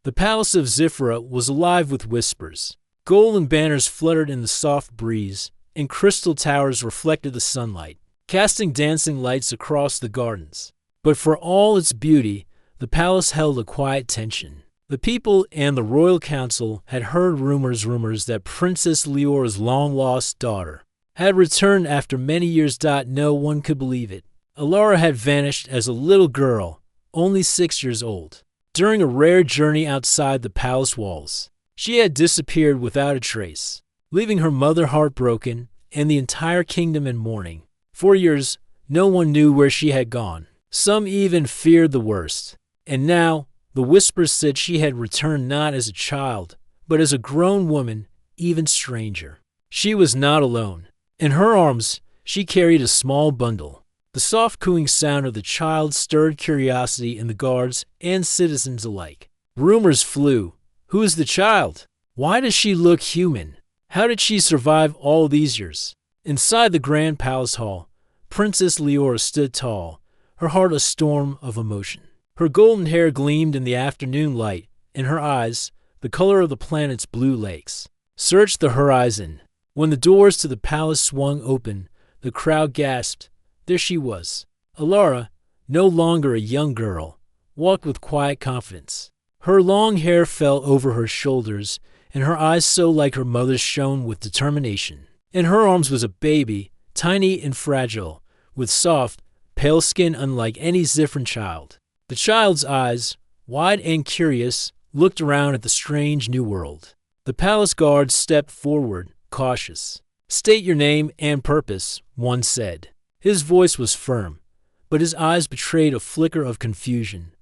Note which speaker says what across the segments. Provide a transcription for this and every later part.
Speaker 1: The palace of Zifra was alive with whispers. Golden banners fluttered in the soft breeze, and crystal towers reflected the sunlight, casting dancing lights across the gardens. But for all its beauty, the palace held a quiet tension. The people and the royal council had heard rumors that Princess Leora's long-lost daughter had returned after many years. No one could believe it. Alara had vanished as a little girl, only 6 years old, during a rare journey outside the palace walls. She had disappeared without a trace, leaving her mother heartbroken and the entire kingdom in mourning. For years, no one knew where she had gone. Some even feared the worst. And now, the whispers said she had returned not as a child, but as a grown woman, even stranger. She was not alone. In her arms, she carried a small bundle. The soft cooing sound of the child stirred curiosity in the guards and citizens alike. Rumors flew. Who is the child? Why does she look human? How did she survive all these years? Inside the grand palace hall, Princess Leora stood tall, her heart a storm of emotion. Her golden hair gleamed in the afternoon light, and her eyes, the color of the planet's blue lakes, searched the horizon. When the doors to the palace swung open, the crowd gasped. There she was. Alara, no longer a young girl, walked with quiet confidence. Her long hair fell over her shoulders, and her eyes so like her mother's shone with determination. In her arms was a baby, tiny and fragile, with soft, pale skin unlike any Zifran child. The child's eyes, wide and curious, looked around at the strange new world. The palace guard stepped forward, cautious. "State your name and purpose," one said. His voice was firm, but his eyes betrayed a flicker of confusion.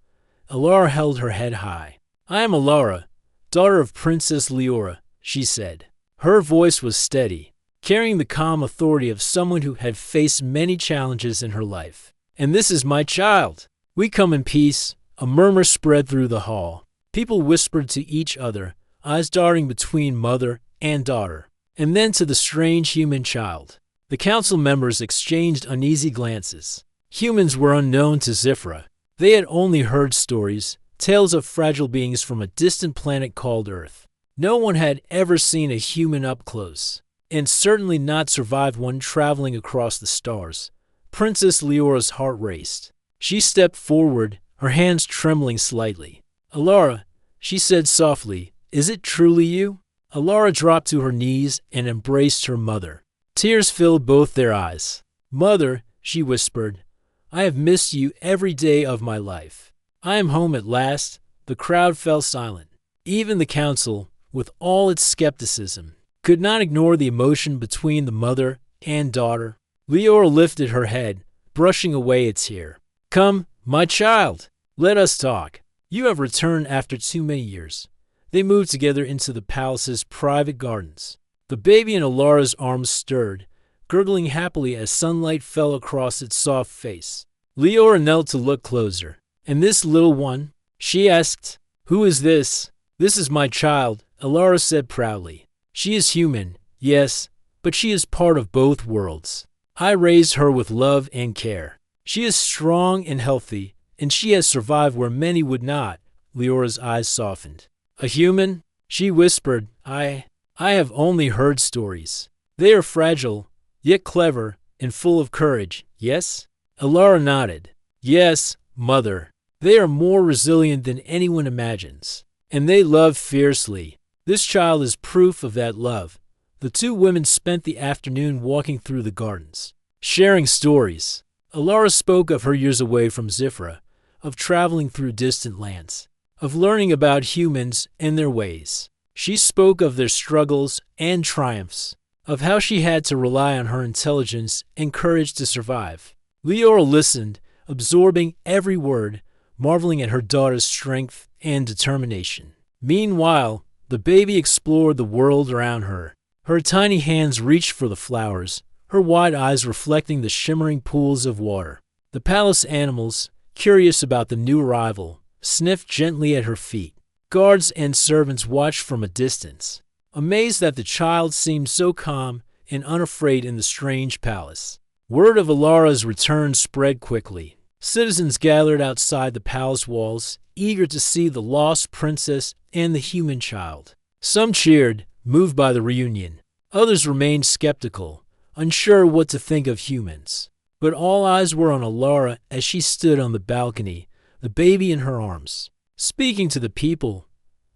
Speaker 1: Alara held her head high. "I am Alara, daughter of Princess Leora," she said. Her voice was steady, carrying the calm authority of someone who had faced many challenges in her life. "And this is my child. We come in peace." A murmur spread through the hall. People whispered to each other, eyes darting between mother and daughter, and then to the strange human child. The council members exchanged uneasy glances. Humans were unknown to Zifra. They had only heard stories, tales of fragile beings from a distant planet called Earth. No one had ever seen a human up close, and certainly not survived one traveling across the stars. Princess Leora's heart raced. She stepped forward, her hands trembling slightly. "Alara," she said softly, "is it truly you?" Alara dropped to her knees and embraced her mother. Tears filled both their eyes. "Mother," she whispered, "I have missed you every day of my life. I am home at last." The crowd fell silent. Even the council, with all its skepticism, could not ignore the emotion between the mother and daughter. Leora lifted her head, brushing away a tear. "Come, my child, let us talk. You have returned after too many years." They moved together into the palace's private gardens. The baby in Alara's arms stirred, gurgling happily as sunlight fell across its soft face. Leora knelt to look closer. "And this little one?" she asked. "Who is this?" "This is my child," Alara said proudly. "She is human, yes, but she is part of both worlds. I raised her with love and care. She is strong and healthy, and she has survived where many would not." Leora's eyes softened. "A human?" she whispered. I have only heard stories. They are fragile, yet clever and full of courage, yes?" Alara nodded. "Yes, mother. They are more resilient than anyone imagines, and they love fiercely. This child is proof of that love." The two women spent the afternoon walking through the gardens, sharing stories. Alara spoke of her years away from Zifra, of traveling through distant lands, of learning about humans and their ways. She spoke of their struggles and triumphs, of how she had to rely on her intelligence and courage to survive. Leora listened, absorbing every word, marveling at her daughter's strength and determination. Meanwhile, the baby explored the world around her. Her tiny hands reached for the flowers, her wide eyes reflecting the shimmering pools of water. The palace animals, curious about the new arrival, sniffed gently at her feet. Guards and servants watched from a distance, amazed that the child seemed so calm and unafraid in the strange palace. Word of Alara's return spread quickly. Citizens gathered outside the palace walls, eager to see the lost princess and the human child. Some cheered, moved by the reunion. Others remained skeptical, unsure what to think of humans. But all eyes were on Alara as she stood on the balcony, the baby in her arms. Speaking to the people,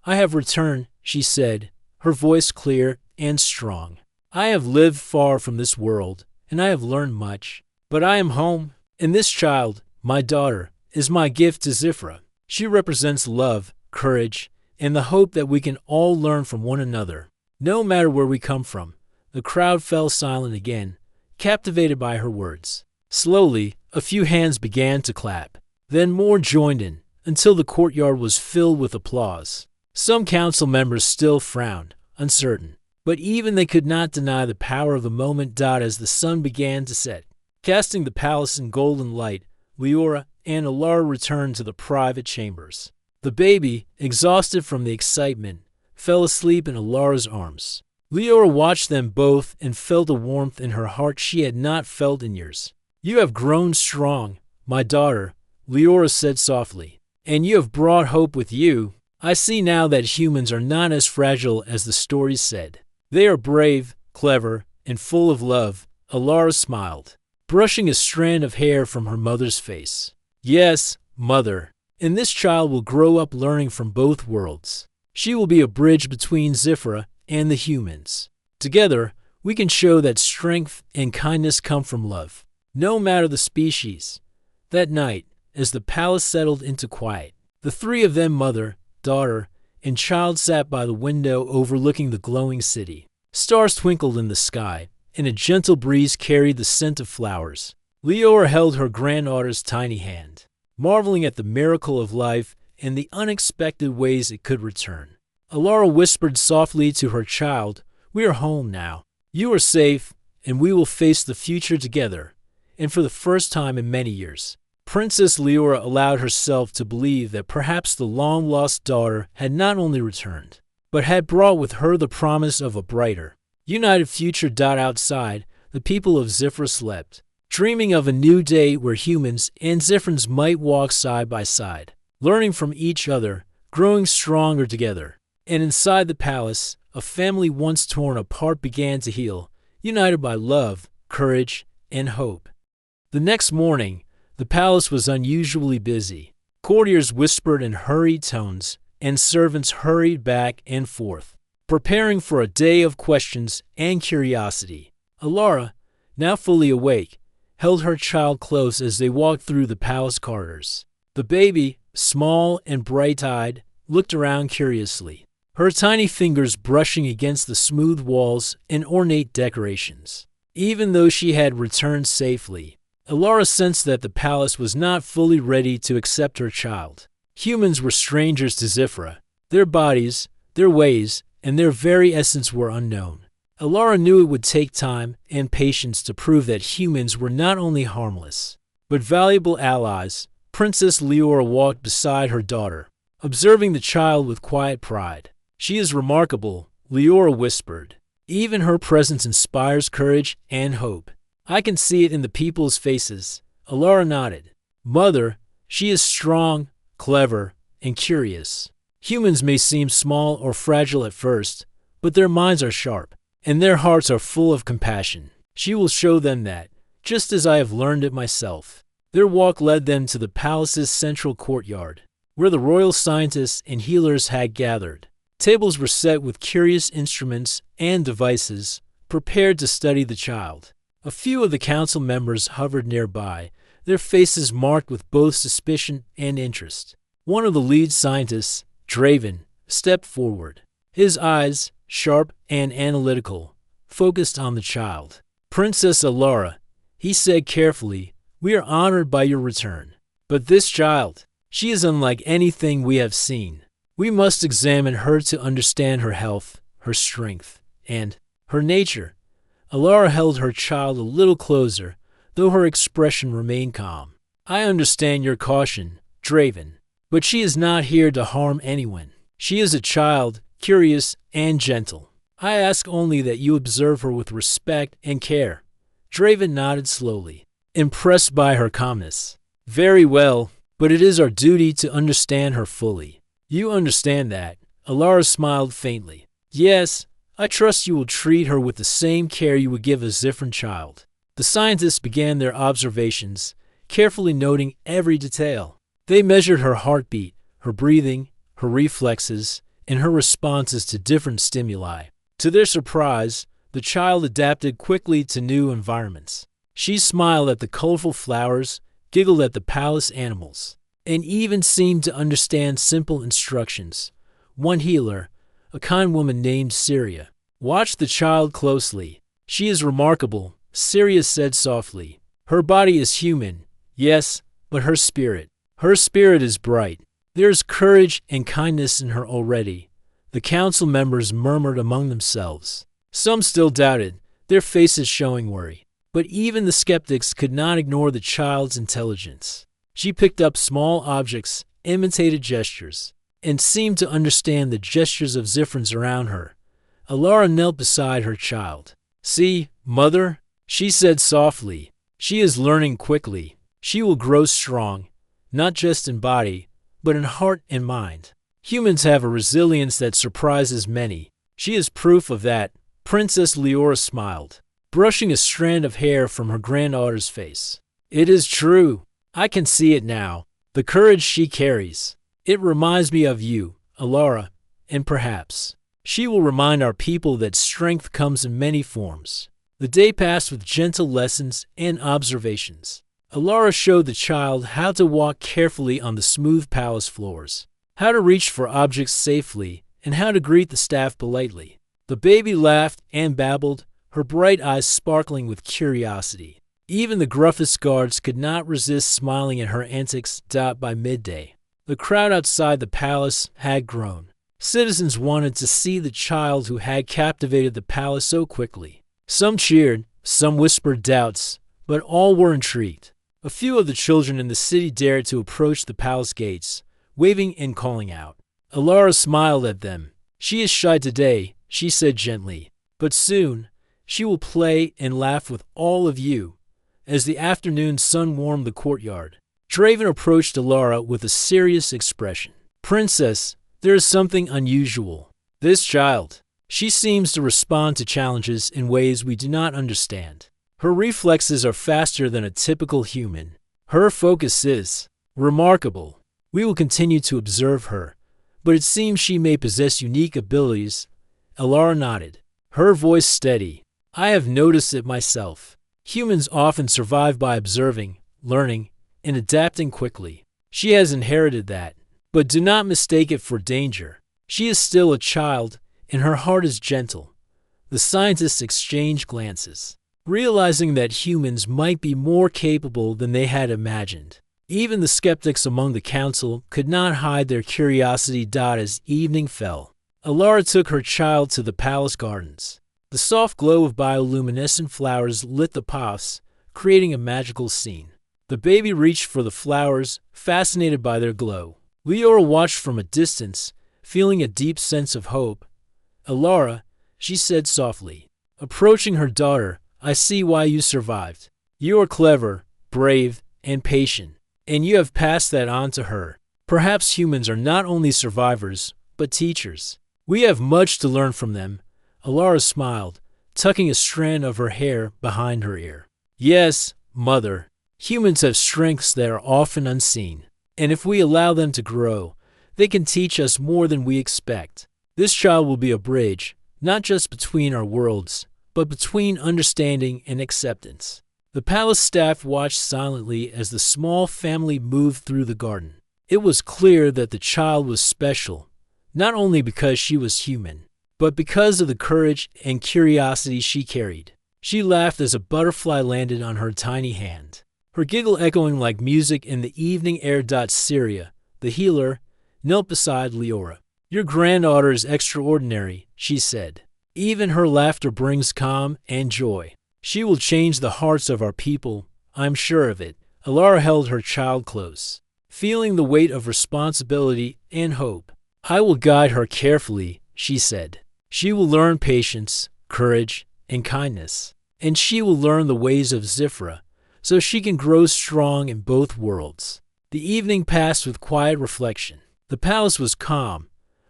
Speaker 1: "I have returned," she said, her voice clear and strong. "I have lived far from this world, and I have learned much. But I am home, and this child, my daughter, is my gift to Zifra. She represents love, courage, and the hope that we can all learn from one another, no matter where we come from." The crowd fell silent again, captivated by her words. Slowly, a few hands began to clap. Then more joined in, until the courtyard was filled with applause. Some council members still frowned, uncertain, but even they could not deny the power of the moment. As the sun began to set, casting the palace in golden light, Leora and Alara returned to the private chambers. The baby, exhausted from the excitement, fell asleep in Alara's arms. Leora watched them both and felt a warmth in her heart she had not felt in years. "You have grown strong, my daughter," Leora said softly, "and you have brought hope with you. I see now that humans are not as fragile as the stories said. They are brave, clever, and full of love." Alara smiled, brushing a strand of hair from her mother's face. "Yes, mother, and this child will grow up learning from both worlds. She will be a bridge between Zifra and the humans. Together, we can show that strength and kindness come from love, no matter the species." That night, as the palace settled into quiet, the three of them, mother, daughter, and child, sat by the window overlooking the glowing city. Stars twinkled in the sky, and a gentle breeze carried the scent of flowers. Leora held her granddaughter's tiny hand, marveling at the miracle of life and the unexpected ways it could return. Alara whispered softly to her child, "We are home now. You are safe, and we will face the future together." And for the first time in many years, Princess Leora allowed herself to believe that perhaps the long-lost daughter had not only returned, but had brought with her the promise of a brighter, united future. Outside, the people of Zifra slept, dreaming of a new day where humans and Zifrans might walk side by side, learning from each other, growing stronger together. And inside the palace, a family once torn apart began to heal, united by love, courage, and hope. The next morning, the palace was unusually busy. Courtiers whispered in hurried tones, and servants hurried back and forth, preparing for a day of questions and curiosity. Alara, now fully awake, held her child close as they walked through the palace corridors. The baby, small and bright-eyed, looked around curiously, her tiny fingers brushing against the smooth walls and ornate decorations. Even though she had returned safely, Alara sensed that the palace was not fully ready to accept her child. Humans were strangers to Zifra. Their bodies, their ways, and their very essence were unknown. Alara knew it would take time and patience to prove that humans were not only harmless, but valuable allies. Princess Leora walked beside her daughter, observing the child with quiet pride. "She is remarkable," Leora whispered. "Even her presence inspires courage and hope. I can see it in the people's faces." Alara nodded. "Mother, she is strong, clever, and curious. Humans may seem small or fragile at first, but their minds are sharp, and their hearts are full of compassion. She will show them that, just as I have learned it myself." Their walk led them to the palace's central courtyard, where the royal scientists and healers had gathered. Tables were set with curious instruments and devices, prepared to study the child. A few of the council members hovered nearby, their faces marked with both suspicion and interest. One of the lead scientists, Draven, stepped forward. His eyes, sharp and analytical, focused on the child. "Princess Alara," he said carefully, "we are honored by your return. But this child, she is unlike anything we have seen. We must examine her to understand her health, her strength, and her nature." Alara held her child a little closer, though her expression remained calm. "I understand your caution, Draven, but she is not here to harm anyone. She is a child, curious and gentle. I ask only that you observe her with respect and care." Draven nodded slowly, impressed by her calmness. Very well, but it is our duty to understand her fully. You understand that? Alara smiled faintly. Yes, I trust you will treat her with the same care you would give a different child. The scientists began their observations, carefully noting every detail. They measured her heartbeat, her breathing, her reflexes, and her responses to different stimuli. To their surprise, the child adapted quickly to new environments. She smiled at the colorful flowers, giggled at the palace animals, and even seemed to understand simple instructions. One healer, a kind woman named Syria, watched the child closely. She is remarkable, Syria said softly. Her body is human, yes, but her spirit is bright. There is courage and kindness in her already. The council members murmured among themselves. Some still doubted, their faces showing worry. But even the skeptics could not ignore the child's intelligence. She picked up small objects, imitated gestures, and seemed to understand the gestures of Zifrins around her. Alara knelt beside her child. See, mother, she said softly, she is learning quickly. She will grow strong, not just in body, but in heart and mind. Humans have a resilience that surprises many. She is proof of that. Princess Leora smiled, brushing a strand of hair from her granddaughter's face. It is true. I can see it now. The courage she carries. It reminds me of you, Alara, and perhaps she will remind our people that strength comes in many forms. The day passed with gentle lessons and observations. Alara showed the child how to walk carefully on the smooth palace floors, how to reach for objects safely, and how to greet the staff politely. The baby laughed and babbled, her bright eyes sparkling with curiosity. Even the gruffest guards could not resist smiling at her antics. By midday, the crowd outside the palace had grown. Citizens wanted to see the child who had captivated the palace so quickly. Some cheered, some whispered doubts, but all were intrigued. A few of the children in the city dared to approach the palace gates, waving and calling out. Alara smiled at them. She is shy today, she said gently, but soon she will play and laugh with all of you. As the afternoon sun warmed the courtyard, Draven approached Alara with a serious expression. Princess, there is something unusual. This child, she seems to respond to challenges in ways we do not understand. Her reflexes are faster than a typical human. Her focus is remarkable. We will continue to observe her, but it seems she may possess unique abilities. Alara nodded, her voice steady. I have noticed it myself. Humans often survive by observing, learning, and adapting quickly. She has inherited that, but do not mistake it for danger. She is still a child, and her heart is gentle. The scientists exchanged glances, realizing that humans might be more capable than they had imagined. Even the skeptics among the council could not hide their curiosity. As evening fell, Alara took her child to the palace gardens. The soft glow of bioluminescent flowers lit the paths, creating a magical scene. The baby reached for the flowers, fascinated by their glow. Leora watched from a distance, feeling a deep sense of hope. Alara, she said softly, approaching her daughter, I see why you survived. You are clever, brave, and patient, and you have passed that on to her. Perhaps humans are not only survivors, but teachers. We have much to learn from them. Alara smiled, tucking a strand of her hair behind her ear. Yes, mother, humans have strengths that are often unseen, and if we allow them to grow, they can teach us more than we expect. This child will be a bridge, not just between our worlds, but between understanding and acceptance. The palace staff watched silently as the small family moved through the garden. It was clear that the child was special, not only because she was human, but because of the courage and curiosity she carried. She laughed as a butterfly landed on her tiny hand, her giggle echoing like music in the evening air. Syria, the healer, knelt beside Leora. Your granddaughter is extraordinary, she said. Even her laughter brings calm and joy. She will change the hearts of our people, I'm sure of it. Alara held her child close, feeling the weight of responsibility and hope. I will guide her carefully, she said. She will learn patience, courage, and kindness, and she will learn the ways of Zifra, so she can grow strong in both worlds. The evening passed with quiet reflection. The palace was calm,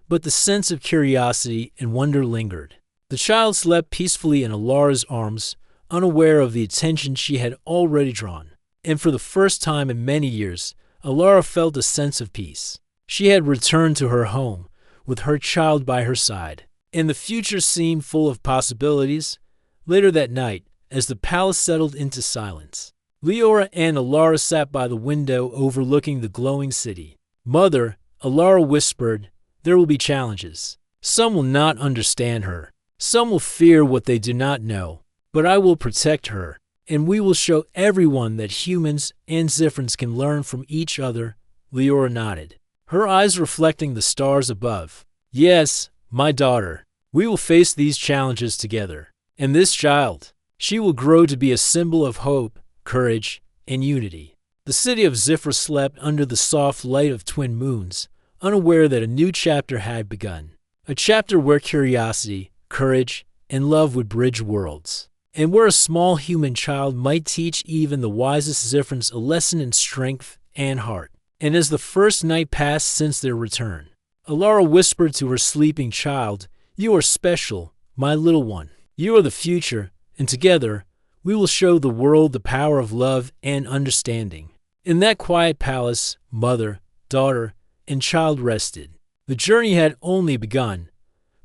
Speaker 1: but the sense of curiosity and wonder lingered. The child slept peacefully in Alara's arms, unaware of the attention she had already drawn. And for the first time in many years, Alara felt a sense of peace. She had returned to her home, with her child by her side, and the future seemed full of possibilities. Later that night, as the palace settled into silence, Leora and Alara sat by the window overlooking the glowing city. "Mother," Alara whispered, "there will be challenges. Some will not understand her. Some will fear what they do not know. But I will protect her, and we will show everyone that humans and Zifrins can learn from each other." Leora nodded, her eyes reflecting the stars above. "Yes, my daughter, we will face these challenges together. And this child, she will grow to be a symbol of hope, courage, and unity." The city of Zifra slept under the soft light of twin moons, unaware that a new chapter had begun. A chapter where curiosity, courage, and love would bridge worlds, and where a small human child might teach even the wisest Zifrins a lesson in strength and heart. And as the first night passed since their return, Alara whispered to her sleeping child, "You are special, my little one. You are the future, and together we will show the world the power of love and understanding." In that quiet palace, mother, daughter, and child rested. The journey had only begun,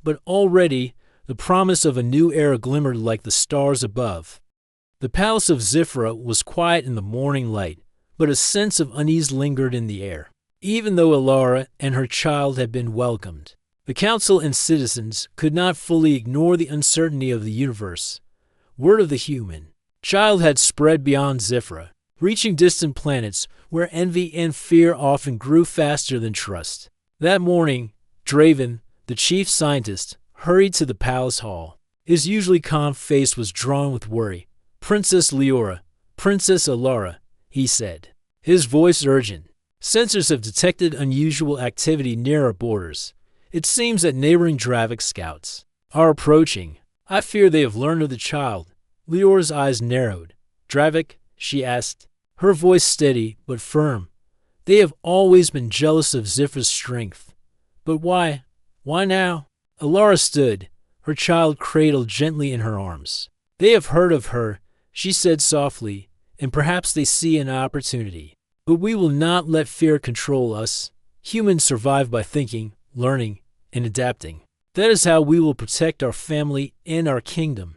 Speaker 1: but already the promise of a new era glimmered like the stars above. The palace of Zifra was quiet in the morning light, but a sense of unease lingered in the air. Even though Alara and her child had been welcomed, the council and citizens could not fully ignore the uncertainty of the universe. Word of the human child had spread beyond Zifra, reaching distant planets where envy and fear often grew faster than trust. That morning, Draven, the chief scientist, hurried to the palace hall. His usually calm face was drawn with worry. "Princess Leora, Princess Alara," he said, his voice urgent. "Sensors have detected unusual activity near our borders. It seems that neighboring Dravik scouts are approaching. I fear they have learned of the child." Leora's eyes narrowed. "Dravik?" she asked, her voice steady but firm. "They have always been jealous of Zifra's strength. But why? Why now?" Alara stood, her child cradled gently in her arms. "They have heard of her," she said softly, "and perhaps they see an opportunity. But we will not let fear control us. Humans survive by thinking, learning, and adapting. That is how we will protect our family and our kingdom."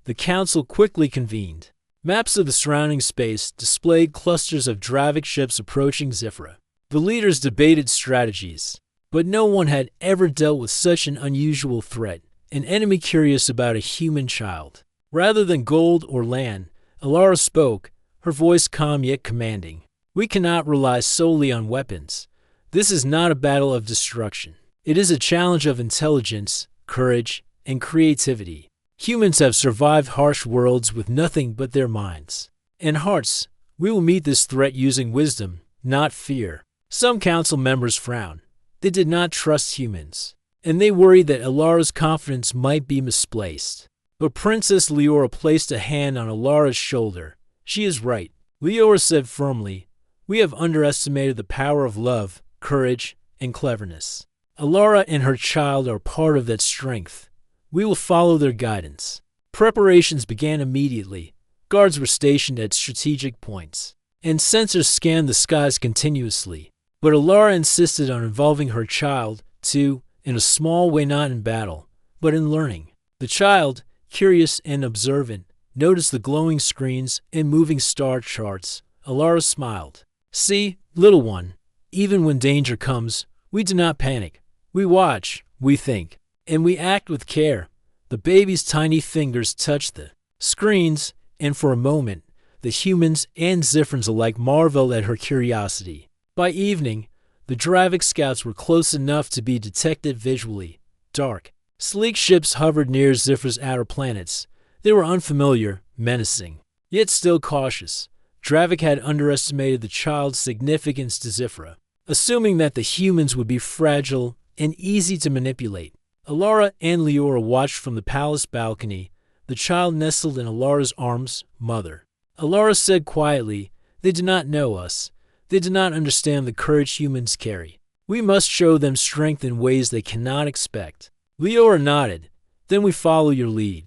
Speaker 1: The council quickly convened. Maps of the surrounding space displayed clusters of Dravik ships approaching Zifra. The leaders debated strategies, but no one had ever dealt with such an unusual threat, an enemy curious about a human child. Rather than gold or land, Alara spoke, her voice calm yet commanding. "We cannot rely solely on weapons. This is not a battle of destruction. It is a challenge of intelligence, courage, and creativity. Humans have survived harsh worlds with nothing but their minds and hearts. We will meet this threat using wisdom, not fear." Some council members frowned. They did not trust humans, and they worried that Alara's confidence might be misplaced. But Princess Leora placed a hand on Alara's shoulder. "She is right," Leora said firmly. "We have underestimated the power of love, courage, and cleverness. Alara and her child are part of that strength. We will follow their guidance." Preparations began immediately. Guards were stationed at strategic points, and sensors scanned the skies continuously. But Alara insisted on involving her child, too, in a small way, not in battle, but in learning. The child, curious and observant, noticed the glowing screens and moving star charts. Alara smiled. "See, little one, even when danger comes, we do not panic. We watch, we think, and we act with care." The baby's tiny fingers touched the screens, and for a moment, the humans and Zifrins alike marveled at her curiosity. By evening, the Dravik scouts were close enough to be detected visually. Dark, sleek ships hovered near Zifra's outer planets. They were unfamiliar, menacing, yet still cautious. Dravik had underestimated the child's significance to Zifra, assuming that the humans would be fragile and easy to manipulate. Alara and Leora watched from the palace balcony, the child nestled in Alara's arms, mother. Alara said quietly. They do not know us. They do not understand the courage humans carry. We must show them strength in ways they cannot expect. Leora nodded. Then we follow your lead.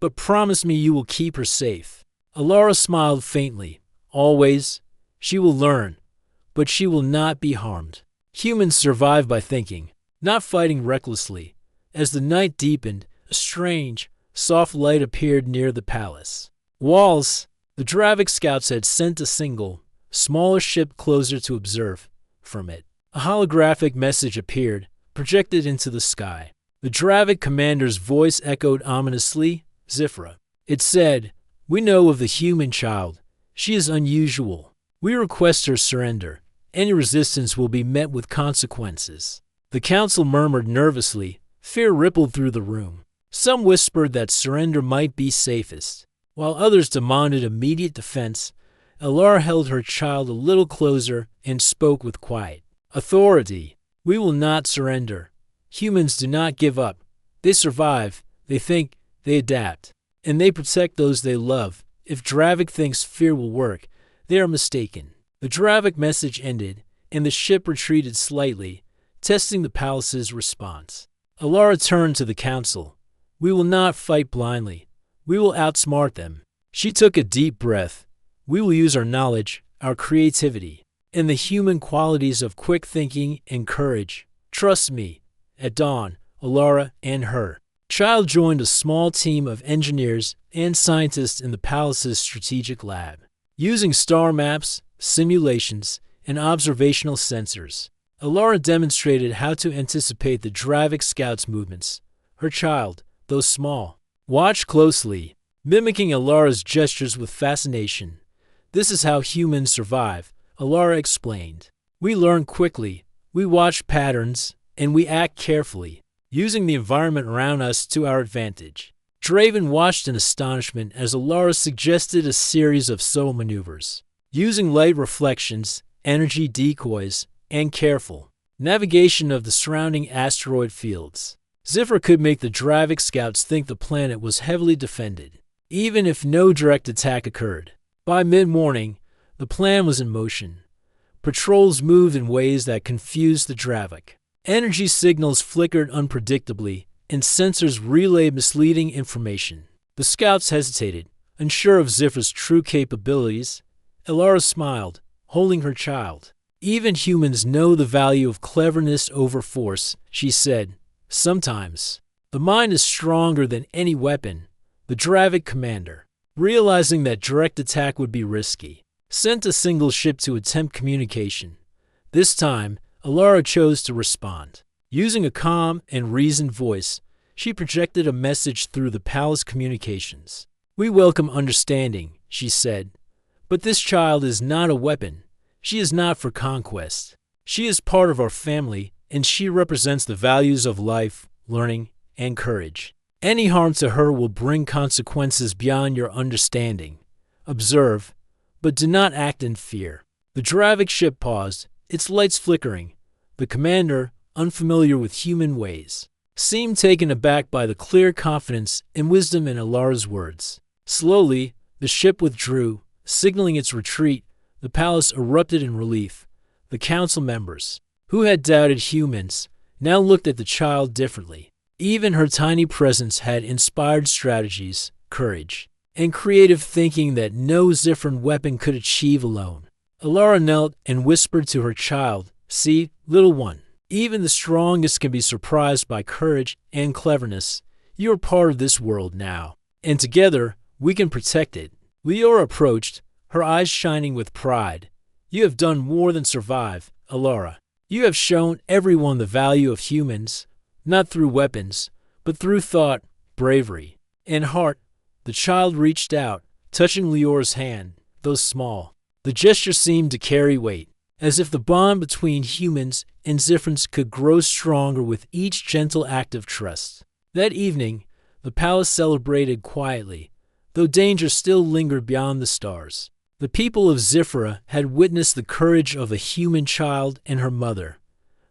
Speaker 1: But promise me you will keep her safe. Alara smiled faintly. Always. She will learn. But she will not be harmed. Humans survive by thinking, not fighting recklessly. As the night deepened, a strange, soft light appeared near the palace. Walls. The Dravik scouts had sent a single, smaller ship closer to observe. From it, a holographic message appeared, projected into the sky. The Dravik commander's voice echoed ominously. Zifra. It said, "We know of the human child. She is unusual. We request her surrender. Any resistance will be met with consequences." The council murmured nervously. Fear rippled through the room. Some whispered that surrender might be safest, while others demanded immediate defense. Alara held her child a little closer and spoke with quiet authority. "We will not surrender. Humans do not give up. They survive, they think, they adapt, and they protect those they love. If Dravik thinks fear will work, they are mistaken." The Dravik message ended, and the ship retreated slightly, testing the palace's response. Alara turned to the council. "We will not fight blindly. We will outsmart them." She took a deep breath. "We will use our knowledge, our creativity, and the human qualities of quick thinking and courage. Trust me." At dawn, Alara and her child joined a small team of engineers and scientists in the palace's strategic lab. Using star maps, simulations, and observational sensors, Alara demonstrated how to anticipate the Dravik scouts' movements. Her child, though small, watched closely, mimicking Alara's gestures with fascination. "This is how humans survive," Alara explained. "We learn quickly, we watch patterns, and we act carefully, using the environment around us to our advantage." Draven watched in astonishment as Alara suggested a series of subtle maneuvers, using light reflections, energy decoys, and careful navigation of the surrounding asteroid fields. Zifra could make the Dravik scouts think the planet was heavily defended, even if no direct attack occurred. By mid-morning, the plan was in motion. Patrols moved in ways that confused the Dravik. Energy signals flickered unpredictably, and sensors relayed misleading information. The scouts hesitated, unsure of Zifra's true capabilities. Alara smiled, holding her child. "Even humans know the value of cleverness over force," she said. "Sometimes, the mind is stronger than any weapon." The Dravik commander, realizing that direct attack would be risky, sent a single ship to attempt communication. This time, Alara chose to respond. Using a calm and reasoned voice, she projected a message through the palace communications. "We welcome understanding," she said. "But this child is not a weapon. She is not for conquest. She is part of our family, and she represents the values of life, learning, and courage. Any harm to her will bring consequences beyond your understanding. Observe, but do not act in fear." The Dravik ship paused, its lights flickering. The commander, unfamiliar with human ways, seemed taken aback by the clear confidence and wisdom in Alara's words. Slowly, the ship withdrew, signaling its retreat. The palace erupted in relief. The council members, who had doubted humans, now looked at the child differently. Even her tiny presence had inspired strategies, courage, and creative thinking that no Zifran weapon could achieve alone. Alara knelt and whispered to her child, "See, little one, even the strongest can be surprised by courage and cleverness. You are part of this world now, and together we can protect it." Leora approached, her eyes shining with pride. "You have done more than survive, Alara. You have shown everyone the value of humans, not through weapons, but through thought, bravery, and heart." The child reached out, touching Leora's hand, though small. The gesture seemed to carry weight, as if the bond between humans and Zifrans could grow stronger with each gentle act of trust. That evening, the palace celebrated quietly, though danger still lingered beyond the stars. The people of Zifra had witnessed the courage of a human child and her mother.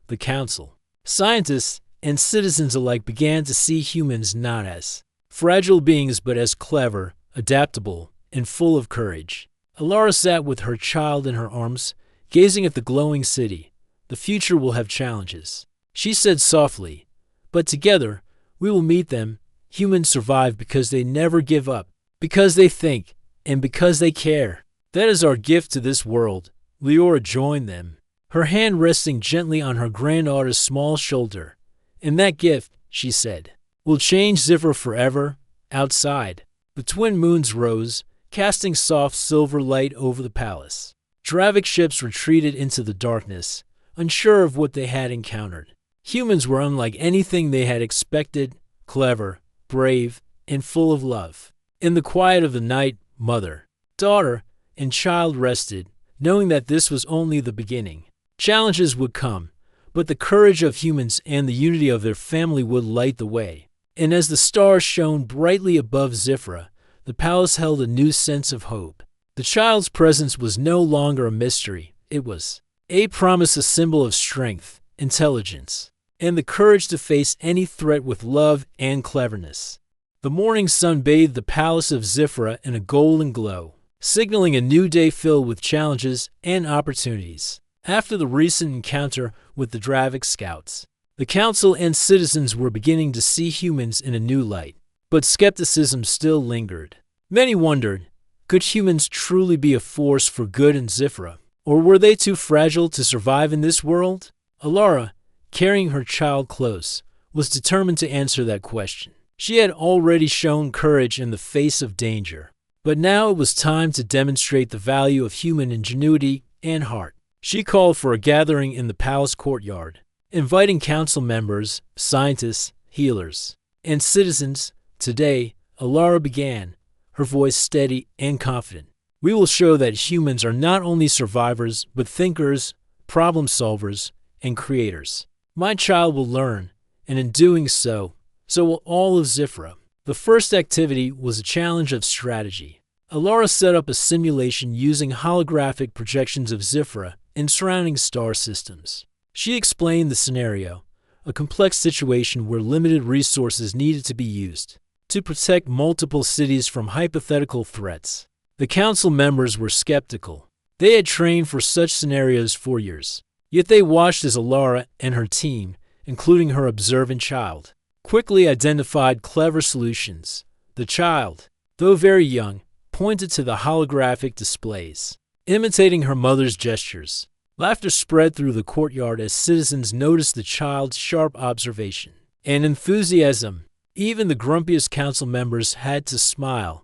Speaker 1: The council, scientists, and citizens alike began to see humans not as fragile beings but as clever, adaptable, and full of courage. Alara sat with her child in her arms, gazing at the glowing city. The future will have challenges. She said softly, but together, we will meet them. Humans survive because they never give up, because they think, and because they care. That is our gift to this world. Leora joined them, her hand resting gently on her granddaughter's small shoulder. And that gift, she said, will change Zifra forever. Outside, the twin moons rose, casting soft silver light over the palace. Dravik ships retreated into the darkness, unsure of what they had encountered. Humans were unlike anything they had expected, clever, brave, and full of love. In the quiet of the night, mother, daughter, and child rested, knowing that this was only the beginning. Challenges would come, but the courage of humans and the unity of their family would light the way. And as the stars shone brightly above Zifra, the palace held a new sense of hope. The child's presence was no longer a mystery. It was a promise, a symbol of strength, intelligence, and the courage to face any threat with love and cleverness. The morning sun bathed the palace of Zifra in a golden glow, signaling a new day filled with challenges and opportunities. After the recent encounter with the Dravik scouts, the council and citizens were beginning to see humans in a new light, but skepticism still lingered. Many wondered, could humans truly be a force for good in Zifra, or were they too fragile to survive in this world? Alara, carrying her child close, was determined to answer that question. She had already shown courage in the face of danger, but now it was time to demonstrate the value of human ingenuity and heart. She called for a gathering in the palace courtyard, inviting council members, scientists, healers, and citizens. Today, Alara began, her voice steady and confident. We will show that humans are not only survivors, but thinkers, problem solvers, and creators. My child will learn, and in doing so, so will all of Zifra. The first activity was a challenge of strategy. Alara set up a simulation using holographic projections of Zifra and surrounding star systems. She explained the scenario, a complex situation where limited resources needed to be used to protect multiple cities from hypothetical threats. The council members were skeptical. They had trained for such scenarios for years, yet they watched as Alara and her team, including her observant child, quickly identified clever solutions. The child, though very young, pointed to the holographic displays, imitating her mother's gestures. Laughter spread through the courtyard as citizens noticed the child's sharp observation and enthusiasm. Even the grumpiest council members had to smile.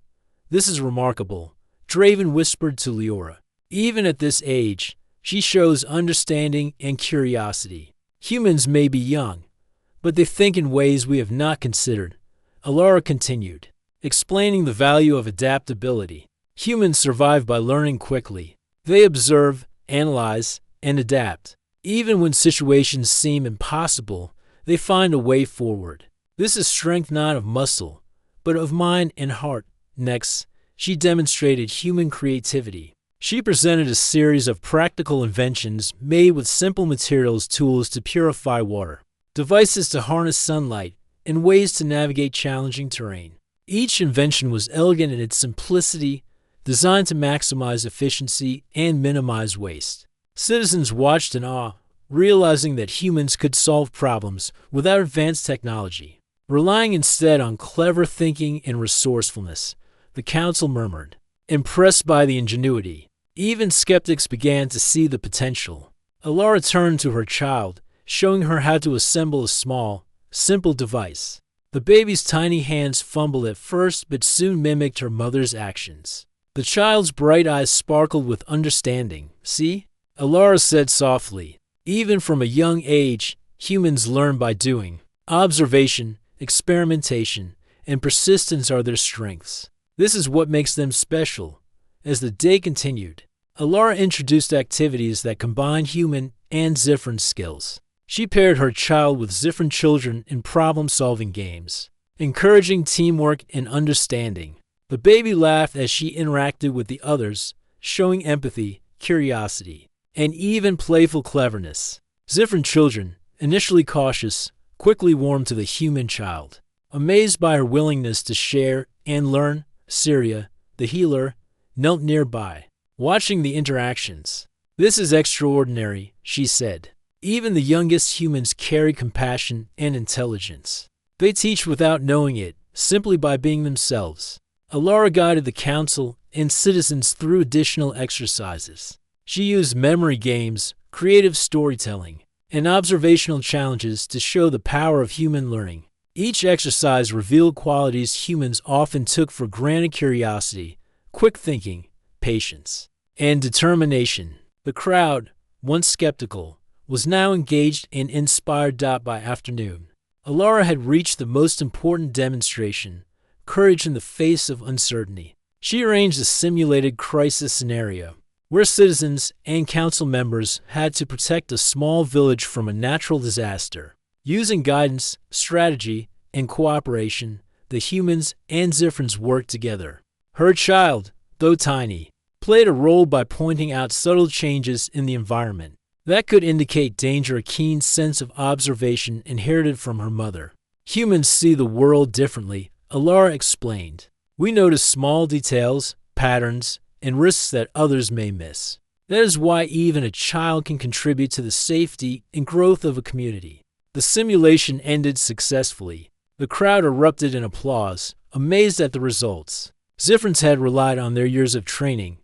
Speaker 1: This is remarkable, Draven whispered to Leora. Even at this age, she shows understanding and curiosity. Humans may be young, but they think in ways we have not considered. Alara continued, explaining the value of adaptability. Humans survive by learning quickly. They observe, analyze, and adapt. Even when situations seem impossible, they find a way forward. This is strength not of muscle, but of mind and heart. Next, she demonstrated human creativity. She presented a series of practical inventions made with simple materials, tools to purify water, devices to harness sunlight, and ways to navigate challenging terrain. Each invention was elegant in its simplicity, designed to maximize efficiency and minimize waste. Citizens watched in awe, realizing that humans could solve problems without advanced technology. Relying instead on clever thinking and resourcefulness, the council murmured, impressed by the ingenuity. Even skeptics began to see the potential. Alara turned to her child, showing her how to assemble a small, simple device. The baby's tiny hands fumbled at first but soon mimicked her mother's actions. The child's bright eyes sparkled with understanding. See? Alara said softly. Even from a young age, humans learn by doing. Observation, experimentation, and persistence are their strengths. This is what makes them special. As the day continued, Alara introduced activities that combined human and Zifran skills. She paired her child with Zifran children in problem-solving games, encouraging teamwork and understanding. The baby laughed as she interacted with the others, showing empathy, curiosity, and even playful cleverness. Zifran children, initially cautious, quickly warmed to the human child. Amazed by her willingness to share and learn, Syria, the healer, knelt nearby, watching the interactions. "This is extraordinary," she said. "Even the youngest humans carry compassion and intelligence. They teach without knowing it, simply by being themselves." Alara guided the council and citizens through additional exercises. She used memory games, creative storytelling, and observational challenges to show the power of human learning. Each exercise revealed qualities humans often took for granted: curiosity, quick thinking, patience, and determination. The crowd, once skeptical, was now engaged and inspired. By afternoon, Alara had reached the most important demonstration: courage in the face of uncertainty. She arranged a simulated crisis scenario where citizens and council members had to protect a small village from a natural disaster. Using guidance, strategy, and cooperation, the humans and Zifrins worked together. Her child, though tiny, played a role by pointing out subtle changes in the environment that could indicate danger. A keen sense of observation inherited from her mother. "Humans see the world differently," Alara explained. "We notice small details, patterns, and risks that others may miss. That is why even a child can contribute to the safety and growth of a community." The simulation ended successfully. The crowd erupted in applause, amazed at the results. Zifrins had relied on their years of training,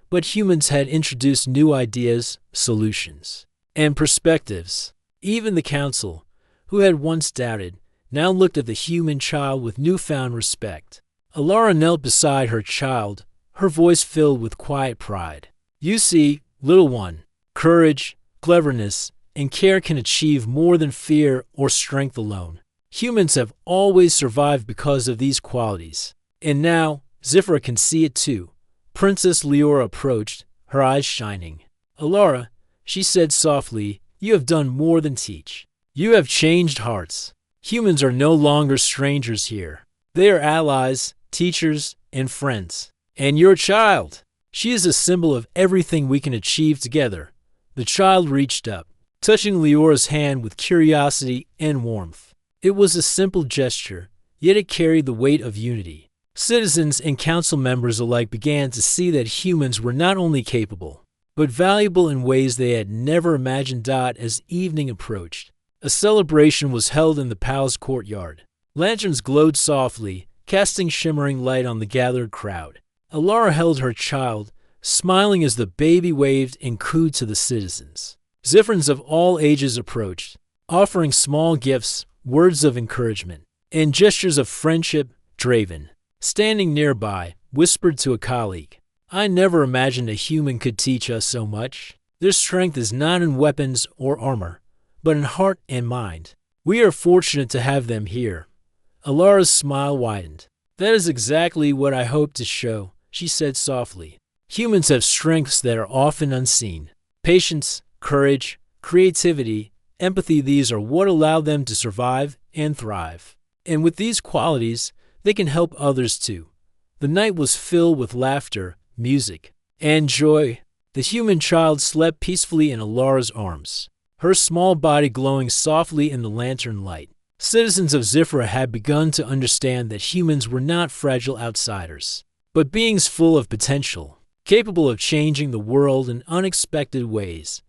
Speaker 1: but humans had introduced new ideas, solutions, and perspectives. Even the council, who had once doubted, now looked at the human child with newfound respect. Alara knelt beside her child, her voice filled with quiet pride. "You see, little one, courage, cleverness, and care can achieve more than fear or strength alone. Humans have always survived because of these qualities. And now, Zifra can see it too." Princess Leora approached, her eyes shining. "Alara," she said softly, "you have done more than teach. You have changed hearts. Humans are no longer strangers here. They are allies, teachers, and friends. And your child, she is a symbol of everything we can achieve together." The child reached up, touching Leora's hand with curiosity and warmth. It was a simple gesture, yet it carried the weight of unity. Citizens and council members alike began to see that humans were not only capable, but valuable in ways they had never imagined. As evening approached, a celebration was held in the palace courtyard. Lanterns glowed softly, casting shimmering light on the gathered crowd. Alara held her child, smiling as the baby waved and cooed to the citizens. Zifrins of all ages approached, offering small gifts, words of encouragement, and gestures of friendship. Draven, standing nearby, whispered to a colleague, "I never imagined a human could teach us so much. Their strength is not in weapons or armor, but in heart and mind. We are fortunate to have them here." Alara's smile widened. "That is exactly what I hoped to show," she said softly. "Humans have strengths that are often unseen. Patience, courage, creativity, empathy, these are what allow them to survive and thrive. And with these qualities, they can help others too." The night was filled with laughter, music, and joy. The human child slept peacefully in Alara's arms, her small body glowing softly in the lantern light. Citizens of Zifra had begun to understand that humans were not fragile outsiders, but beings full of potential, capable of changing the world in unexpected ways.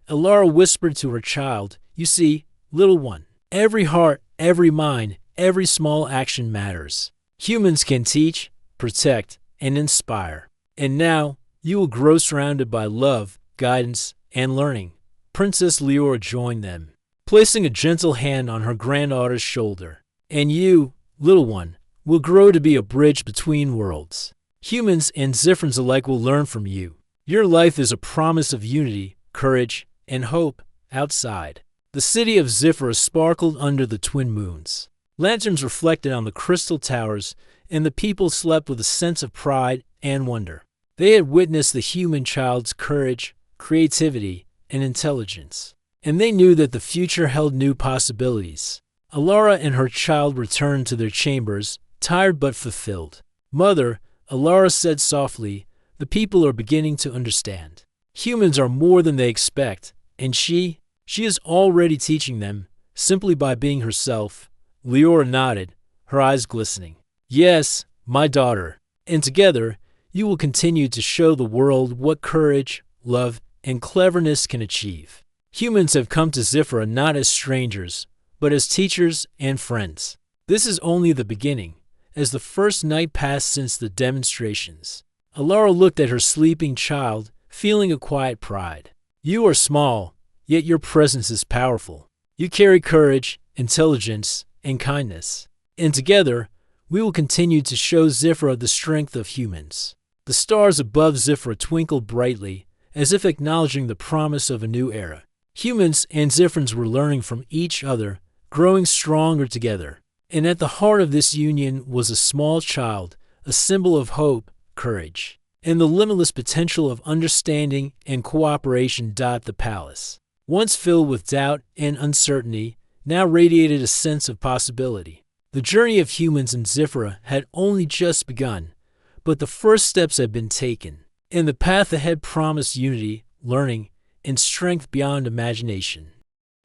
Speaker 1: Alara whispered to her child, "You see, little one, every heart, every mind, every small action matters. Humans can teach, protect, and inspire. And now, you will grow surrounded by love, guidance, and learning." Princess Leora joined them, placing a gentle hand on her granddaughter's shoulder. "And you, little one, will grow to be a bridge between worlds. Humans and Zifrins alike will learn from you. Your life is a promise of unity, courage, and hope outside." The city of Zifra sparkled under the twin moons. Lanterns reflected on the crystal towers, and the people slept with a sense of pride and wonder. They had witnessed the human child's courage, creativity, and intelligence, and they knew that the future held new possibilities. Alara and her child returned to their chambers, tired but fulfilled. "Mother," Alara said softly, "the people are beginning to understand. Humans are more than they expect, and she is already teaching them, simply by being herself." Leora nodded, her eyes glistening. "Yes, my daughter, and together, you will continue to show the world what courage, love, and cleverness can achieve. Humans have come to Zifra not as strangers, but as teachers and friends. This is only the beginning. As the first night passed since the demonstrations, Alara looked at her sleeping child, feeling a quiet pride. You are small, yet your presence is powerful. You carry courage, intelligence, and kindness. And together, we will continue to show Zifra the strength of humans. The stars above Zifra twinkled brightly, as if acknowledging the promise of a new era. Humans and Zifrans were learning from each other, growing stronger together. And at the heart of this union was a small child, a symbol of hope, courage, and the limitless potential of understanding and cooperation. The palace, once filled with doubt and uncertainty, now radiated a sense of possibility. The journey of humans in Zifra had only just begun, but the first steps had been taken, and the path ahead promised unity, learning, and strength beyond imagination.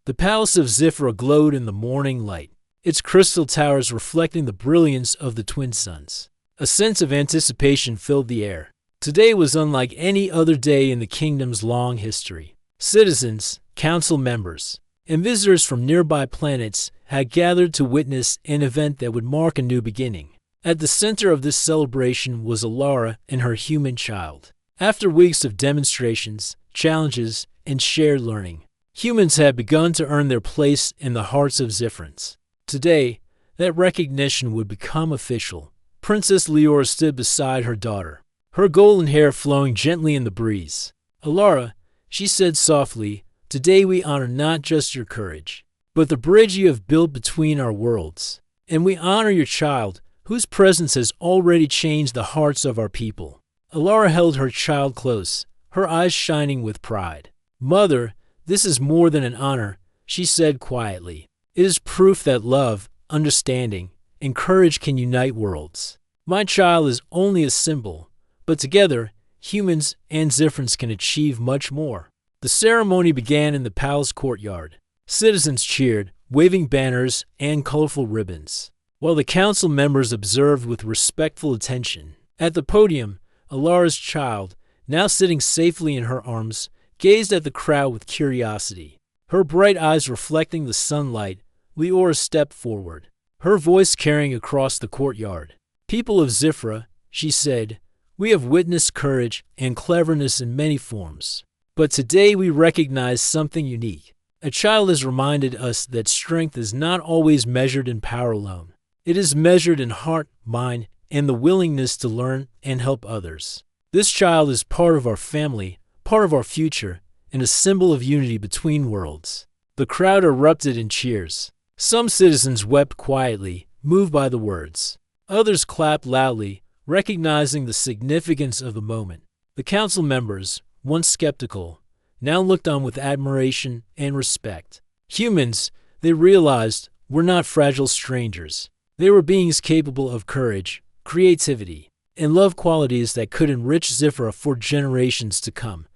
Speaker 1: The palace of Zifra glowed in the morning light, its crystal towers reflecting the brilliance of the twin suns. A sense of anticipation filled the air. Today was unlike any other day in the kingdom's long history. Citizens, council members, and visitors from nearby planets had gathered to witness an event that would mark a new beginning. At the center of this celebration was Alara and her human child. After weeks of demonstrations, challenges, and shared learning, humans had begun to earn their place in the hearts of Zifrans. Today, that recognition would become official. Princess Leora stood beside her daughter, her golden hair flowing gently in the breeze. Alara, she said softly, today we honor not just your courage, but the bridge you have built between our worlds. And we honor your child, whose presence has already changed the hearts of our people. Alara held her child close, her eyes shining with pride. Mother, this is more than an honor, she said quietly. It is proof that love, understanding, and courage can unite worlds. My child is only a symbol, but together, humans and Zifrans can achieve much more. The ceremony began in the palace courtyard. Citizens cheered, waving banners and colorful ribbons, while the council members observed with respectful attention. At the podium, Alara's child, now sitting safely in her arms, gazed at the crowd with curiosity. Her bright eyes reflecting the sunlight, Leora stepped forward, her voice carrying across the courtyard. People of Zifra, she said, we have witnessed courage and cleverness in many forms. But today we recognize something unique. A child has reminded us that strength is not always measured in power alone. It is measured in heart, mind, and the willingness to learn and help others. This child is part of our family, part of our future, and a symbol of unity between worlds. The crowd erupted in cheers. Some citizens wept quietly, moved by the words. Others clapped loudly, recognizing the significance of the moment. The council members, once skeptical, now looked on with admiration and respect. Humans, they realized, were not fragile strangers. They were beings capable of courage, creativity, and love, qualities that could enrich Zifra for generations to come.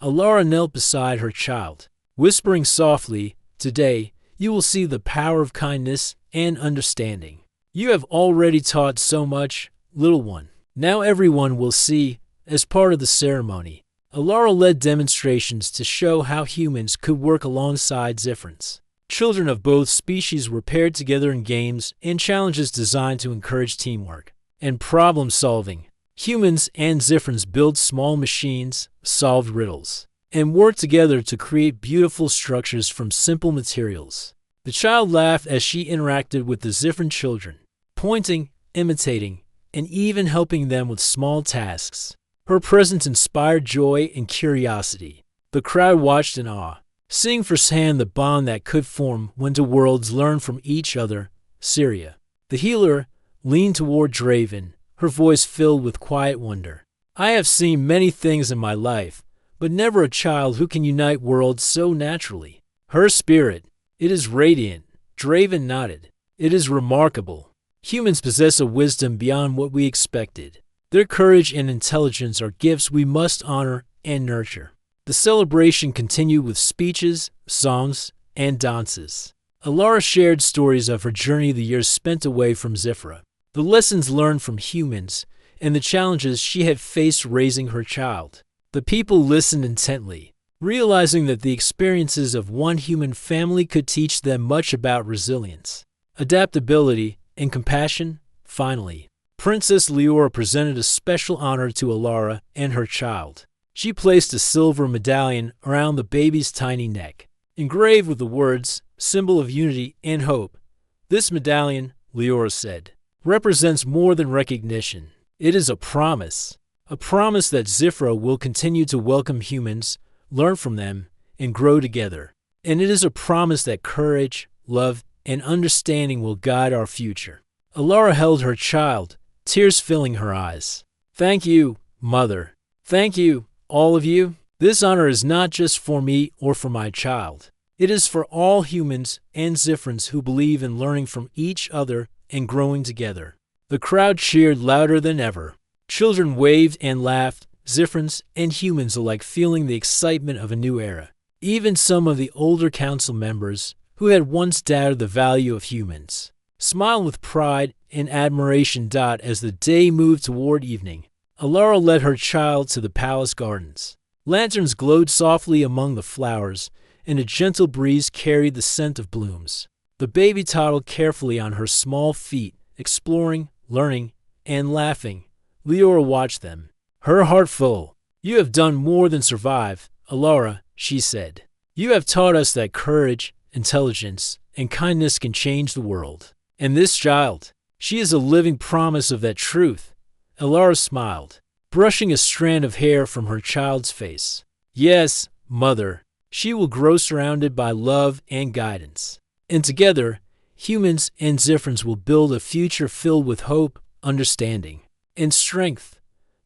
Speaker 1: Alara knelt beside her child, whispering softly, today, you will see the power of kindness and understanding. You have already taught so much, little one. Now everyone will see, as part of the ceremony. Alara led demonstrations to show how humans could work alongside Zifrans. Children of both species were paired together in games and challenges designed to encourage teamwork and problem-solving. Humans and Zifrans built small machines, solved riddles, and worked together to create beautiful structures from simple materials. The child laughed as she interacted with the Zifran children, pointing, imitating, and even helping them with small tasks. Her presence inspired joy and curiosity. The crowd watched in awe, seeing firsthand the bond that could form when two worlds learn from each other. Syria, the healer, leaned toward Draven, her voice filled with quiet wonder. I have seen many things in my life, but never a child who can unite worlds so naturally. Her spirit, it is radiant. Draven nodded. It is remarkable. Humans possess a wisdom beyond what we expected. Their courage and intelligence are gifts we must honor and nurture. The celebration continued with speeches, songs, and dances. Alara shared stories of her journey, the years spent away from Zifra, the lessons learned from humans, and the challenges she had faced raising her child. The people listened intently, realizing that the experiences of one human family could teach them much about resilience, adaptability, and compassion. Finally, Princess Leora presented a special honor to Alara and her child. She placed a silver medallion around the baby's tiny neck, engraved with the words, "Symbol of Unity and Hope." "This medallion," Leora said, "represents more than recognition. It is a promise that Zifra will continue to welcome humans, learn from them, and grow together. And it is a promise that courage, love, and understanding will guide our future." Alara held her child, tears filling her eyes. "Thank you, Mother. Thank you, all of you. This honor is not just for me or for my child. It is for all humans and Zifrans who believe in learning from each other and growing together." The crowd cheered louder than ever. Children waved and laughed, Zifrans and humans alike feeling the excitement of a new era. Even some of the older council members, who had once doubted the value of humans, smiled with pride and admiration. As the day moved toward evening, Alara led her child to the palace gardens. Lanterns glowed softly among the flowers, and a gentle breeze carried the scent of blooms. The baby toddled carefully on her small feet, exploring, learning, and laughing. Leora watched them, her heart full. "You have done more than survive, Alara," she said. "You have taught us that courage, intelligence, and kindness can change the world. And this child, she is a living promise of that truth." Alara smiled, brushing a strand of hair from her child's face. "Yes, Mother, she will grow surrounded by love and guidance. And together, humans and Zifrans will build a future filled with hope, understanding, and strength."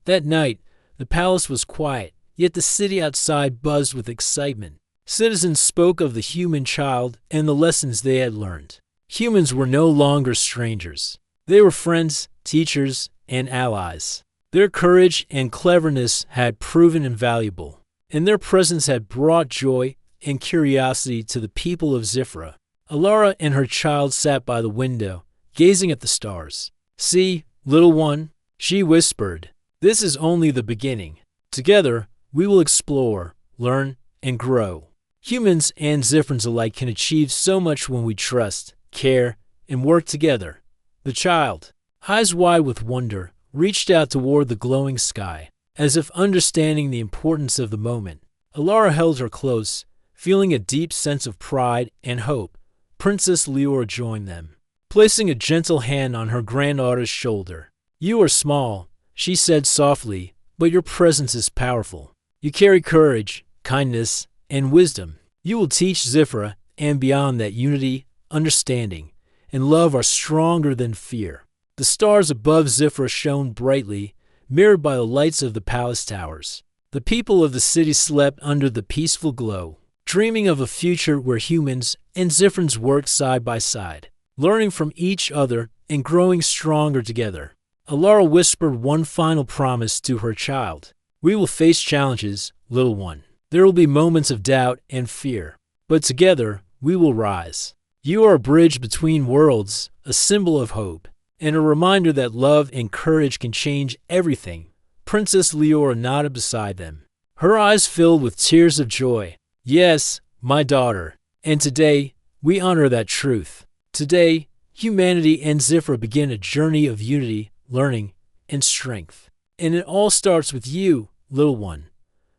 Speaker 1: That night, the palace was quiet, yet the city outside buzzed with excitement. Citizens spoke of the human child and the lessons they had learned. Humans were no longer strangers. They were friends, teachers, and allies. Their courage and cleverness had proven invaluable, and their presence had brought joy and curiosity to the people of Zifra. Alara and her child sat by the window, gazing at the stars. "See, little one," she whispered, "this is only the beginning. Together, we will explore, learn, and grow. Humans and Zifrans alike can achieve so much when we trust, care, and work together." The child, eyes wide with wonder, reached out toward the glowing sky, as if understanding the importance of the moment. Alara held her close, feeling a deep sense of pride and hope. Princess Leora joined them, placing a gentle hand on her granddaughter's shoulder. "You are small," she said softly, "but your presence is powerful. You carry courage, kindness, and wisdom. You will teach Zifra and beyond that unity, understanding, and love are stronger than fear." The stars above Zifra shone brightly, mirrored by the lights of the palace towers. The people of the city slept under the peaceful glow, dreaming of a future where humans and Zifrans worked side by side, learning from each other and growing stronger together. Alara whispered one final promise to her child. "We will face challenges, little one. There will be moments of doubt and fear, but together we will rise. You are a bridge between worlds, a symbol of hope, and a reminder that love and courage can change everything." Princess Leora nodded beside them, her eyes filled with tears of joy. "Yes, my daughter, and today we honor that truth. Today, humanity and Zifra begin a journey of unity, learning, and strength. And it all starts with you, little one."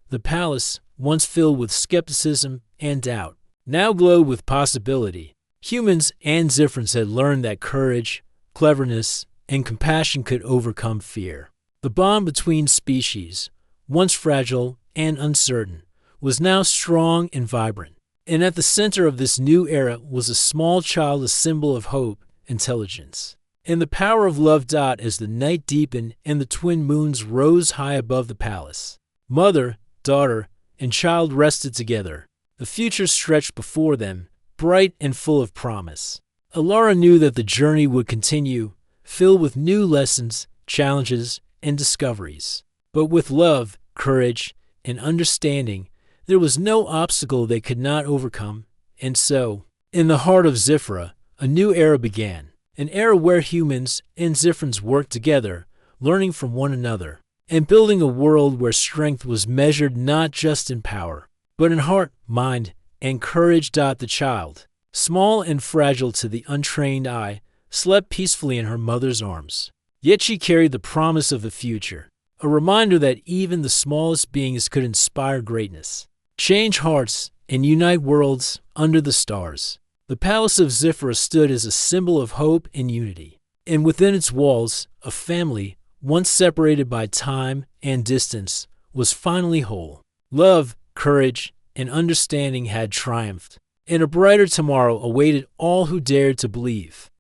Speaker 1: The palace, once filled with skepticism and doubt, now glowed with possibility. Humans and Zifrans had learned that courage, cleverness, and compassion could overcome fear. The bond between species, once fragile and uncertain, was now strong and vibrant. And at the center of this new era was a small child, a symbol of hope, intelligence, and the power of love. As the night deepened and the twin moons rose high above the palace, mother, daughter, and child rested together. The future stretched before them, bright and full of promise. Alara knew that the journey would continue, filled with new lessons, challenges, and discoveries. But with love, courage, and understanding, there was no obstacle they could not overcome. And so, in the heart of Zifra, a new era began, an era where humans and Zifrans worked together, learning from one another, and building a world where strength was measured not just in power, but in heart, mind, and courage. The child, small and fragile to the untrained eye, slept peacefully in her mother's arms. Yet she carried the promise of the future, a reminder that even the smallest beings could inspire greatness, change hearts, and unite worlds under the stars. The palace of Zifra stood as a symbol of hope and unity, and within its walls, a family, once separated by time and distance, was finally whole. Love, courage, and understanding had triumphed, and a brighter tomorrow awaited all who dared to believe.